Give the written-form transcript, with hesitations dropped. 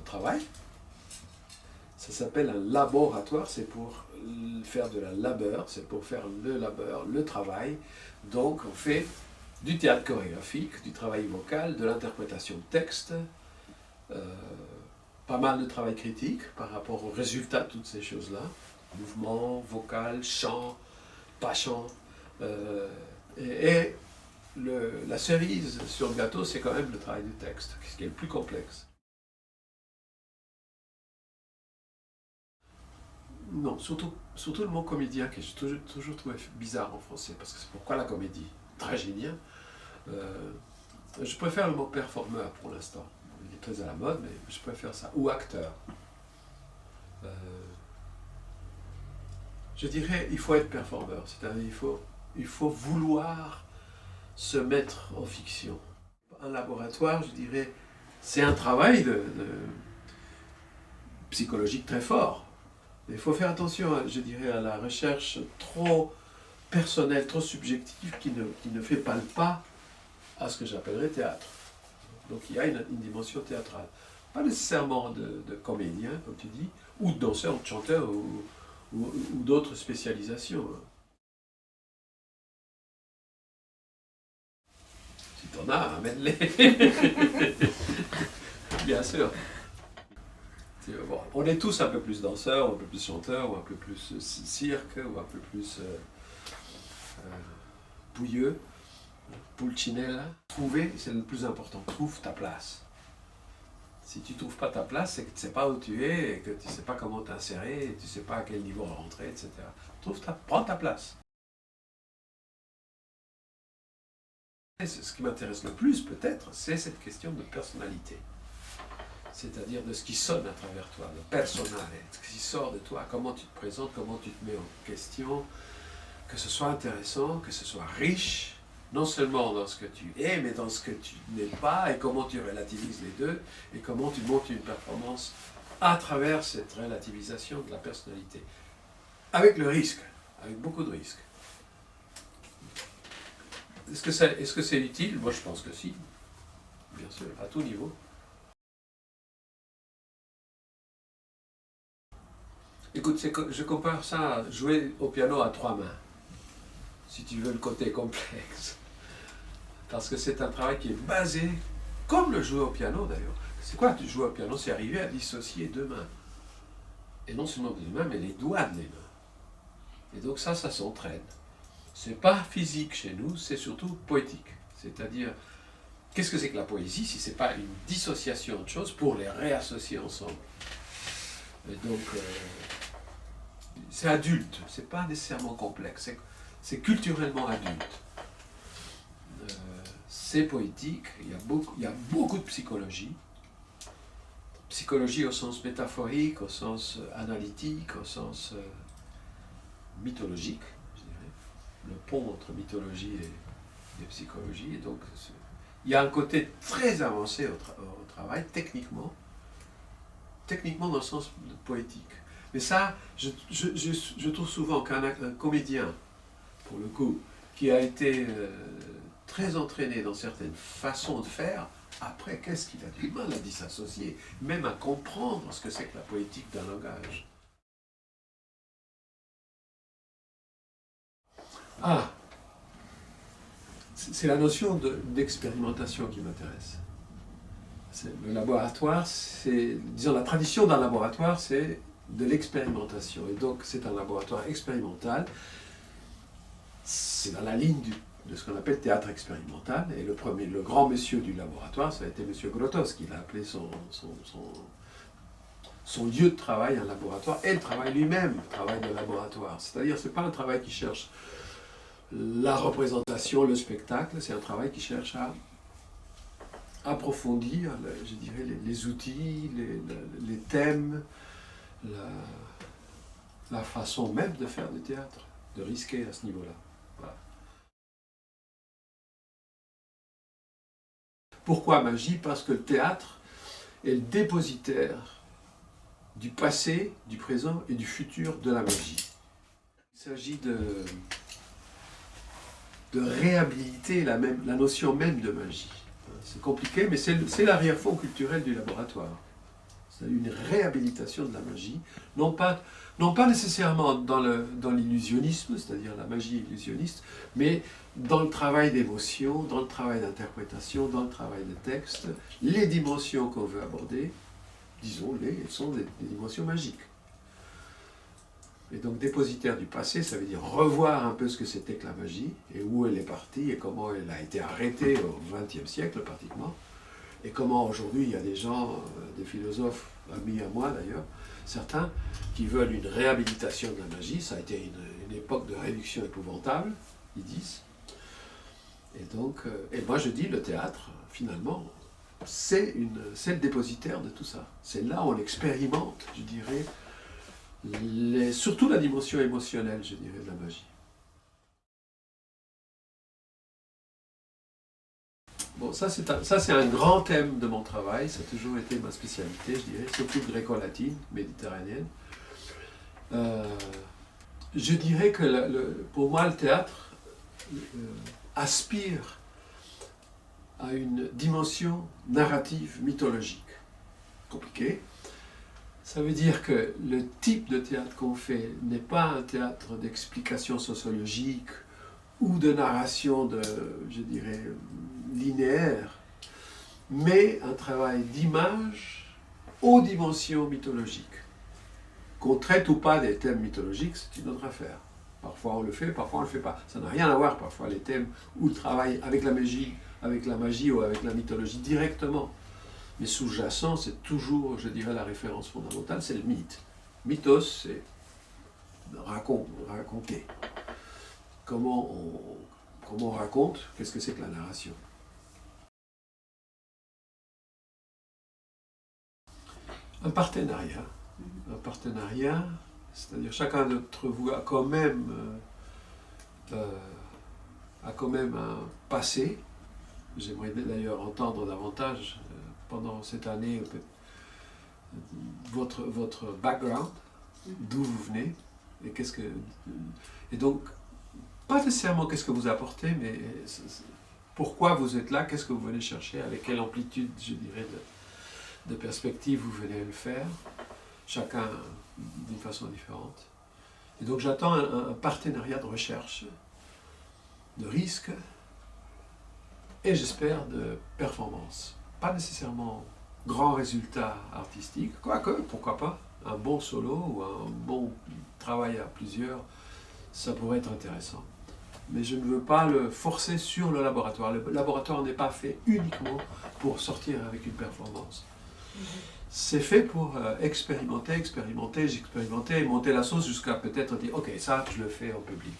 travail. Ça s'appelle un laboratoire, c'est pour faire de la labeur, c'est pour faire le labeur, le travail. Donc on fait du théâtre chorégraphique, du travail vocal, de l'interprétation de texte, pas mal de travail critique par rapport au résultat de toutes ces choses-là. Mouvement, vocal, chant, pas chant. La cerise sur le gâteau, c'est quand même le travail du texte, ce qui est le plus complexe. Non, surtout le mot comédien, que j'ai toujours trouvé bizarre en français, parce que c'est pourquoi la comédie tragédien. Je préfère le mot performeur pour l'instant. Il est très à la mode, mais je préfère ça. Ou acteur. Je dirais, il faut être performeur, c'est-à-dire il faut vouloir se mettre en fiction. Un laboratoire, je dirais, c'est un travail psychologique très fort. Il faut faire attention, je dirais, à la recherche trop personnelle, trop subjective, qui ne fait pas le pas à ce que j'appellerais théâtre. Donc il y a une dimension théâtrale. Pas nécessairement de comédien, comme tu dis, ou de danseur, ou de chanteur, ou d'autres spécialisations. Si t'en as, amène-les. Bien sûr. Bon, on est tous un peu plus danseurs, ou un peu plus chanteurs, ou un peu plus cirque, ou un peu plus bouilleux, pulcinella. Trouver, c'est le plus important. Trouve ta place. Si tu ne trouves pas ta place, c'est que tu ne sais pas où tu es, et que tu ne sais pas comment t'insérer, et tu ne sais pas à quel niveau rentrer, etc. Prends ta place. Ce qui m'intéresse le plus, peut-être, c'est cette question de personnalité. C'est-à-dire de ce qui sonne à travers toi, le personnel, ce qui sort de toi, comment tu te présentes, comment tu te mets en question, que ce soit intéressant, que ce soit riche, non seulement dans ce que tu es, mais dans ce que tu n'es pas, et comment tu relativises les deux, et comment tu montes une performance à travers cette relativisation de la personnalité. Avec le risque, avec beaucoup de risques. Est-ce que c'est utile? Moi je pense que si, bien sûr, à tout niveau. Écoute, je compare ça à jouer au piano à 3 mains, si tu veux le côté complexe. Parce que c'est un travail qui est basé, comme le jouer au piano d'ailleurs. C'est quoi tu joues au piano? C'est arriver à dissocier 2 mains. Et non seulement 2 mains, mais les doigts des mains. Et donc ça s'entraîne. C'est pas physique chez nous, c'est surtout poétique. C'est-à-dire, qu'est-ce que c'est que la poésie si c'est pas une dissociation de choses pour les réassocier ensemble? Et donc, c'est adulte, c'est pas nécessairement complexe, c'est culturellement adulte. C'est poétique, il y a beaucoup de psychologie. Psychologie au sens métaphorique, au sens analytique, au sens mythologique, je dirais. Le pont entre mythologie et psychologie. Et donc, il y a un côté très avancé au travail, techniquement dans le sens poétique. Mais ça, je trouve souvent qu'un comédien, pour le coup, qui a été très entraîné dans certaines façons de faire, après, qu'est-ce qu'il a du mal à disassocier, même à comprendre ce que c'est que la poétique d'un langage. Ah, c'est la notion d'expérimentation qui m'intéresse. Le laboratoire, disons, la tradition d'un laboratoire, c'est de l'expérimentation. Et donc, c'est un laboratoire expérimental. C'est dans la ligne de ce qu'on appelle théâtre expérimental. Et le grand monsieur du laboratoire, ça a été M. Grotowski. Il a appelé son lieu de travail un laboratoire, et le travail lui-même, le travail de laboratoire. C'est-à-dire, ce n'est pas un travail qui cherche la représentation, le spectacle, c'est un travail qui cherche à approfondir, je dirais, les outils, les thèmes, la façon même de faire du théâtre, de risquer à ce niveau-là. Voilà. Pourquoi magie? Parce que le théâtre est le dépositaire du passé, du présent et du futur de la magie. Il s'agit de réhabiliter la notion même de magie. C'est compliqué, mais c'est l'arrière-fond culturel du laboratoire. C'est une réhabilitation de la magie, non pas nécessairement dans l'illusionnisme, c'est-à-dire la magie illusionniste, mais dans le travail d'émotion, dans le travail d'interprétation, dans le travail de texte. Les dimensions qu'on veut aborder, disons-les, sont des dimensions magiques. Et donc dépositaire du passé, ça veut dire revoir un peu ce que c'était que la magie, et où elle est partie, et comment elle a été arrêtée au XXe siècle pratiquement, et comment aujourd'hui il y a des gens, des philosophes, amis à moi d'ailleurs, certains, qui veulent une réhabilitation de la magie. Ça a été une époque de réduction épouvantable, ils disent. Et donc, et moi je dis, le théâtre, finalement, c'est le dépositaire de tout ça. C'est là où on expérimente, je dirais, surtout la dimension émotionnelle, je dirais, de la magie. Bon, ça c'est un grand thème de mon travail, ça a toujours été ma spécialité, je dirais, surtout gréco-latine, méditerranéenne. Je dirais que pour moi, le théâtre aspire à une dimension narrative mythologique. Compliqué. Ça veut dire que le type de théâtre qu'on fait n'est pas un théâtre d'explication sociologique ou de narration, je dirais, linéaire, mais un travail d'image aux dimensions mythologiques. Qu'on traite ou pas des thèmes mythologiques, c'est une autre affaire. Parfois on le fait, parfois on ne le fait pas. Ça n'a rien à voir parfois les thèmes ou le travail avec la magie ou avec la mythologie directement. Mais sous-jacent, c'est toujours, je dirais, la référence fondamentale, c'est le mythe. Mythos, c'est raconter. Comment on raconte, qu'est-ce que c'est que la narration? Un partenariat, c'est-à-dire chacun d'entre vous a quand même un passé. J'aimerais d'ailleurs entendre davantage pendant cette année votre background, d'où vous venez, et donc pas nécessairement qu'est-ce que vous apportez, mais pourquoi vous êtes là, qu'est-ce que vous venez chercher, avec quelle amplitude, je dirais, de perspective vous venez le faire, chacun d'une façon différente. Et donc j'attends un partenariat de recherche, de risque, et j'espère de performance. Pas nécessairement grand résultat artistique, quoique, pourquoi pas, un bon solo ou un bon travail à plusieurs, ça pourrait être intéressant. Mais je ne veux pas le forcer sur le laboratoire. Le laboratoire n'est pas fait uniquement pour sortir avec une performance. C'est fait pour expérimenter, et monter la sauce jusqu'à peut-être dire « Ok, ça, je le fais en public ».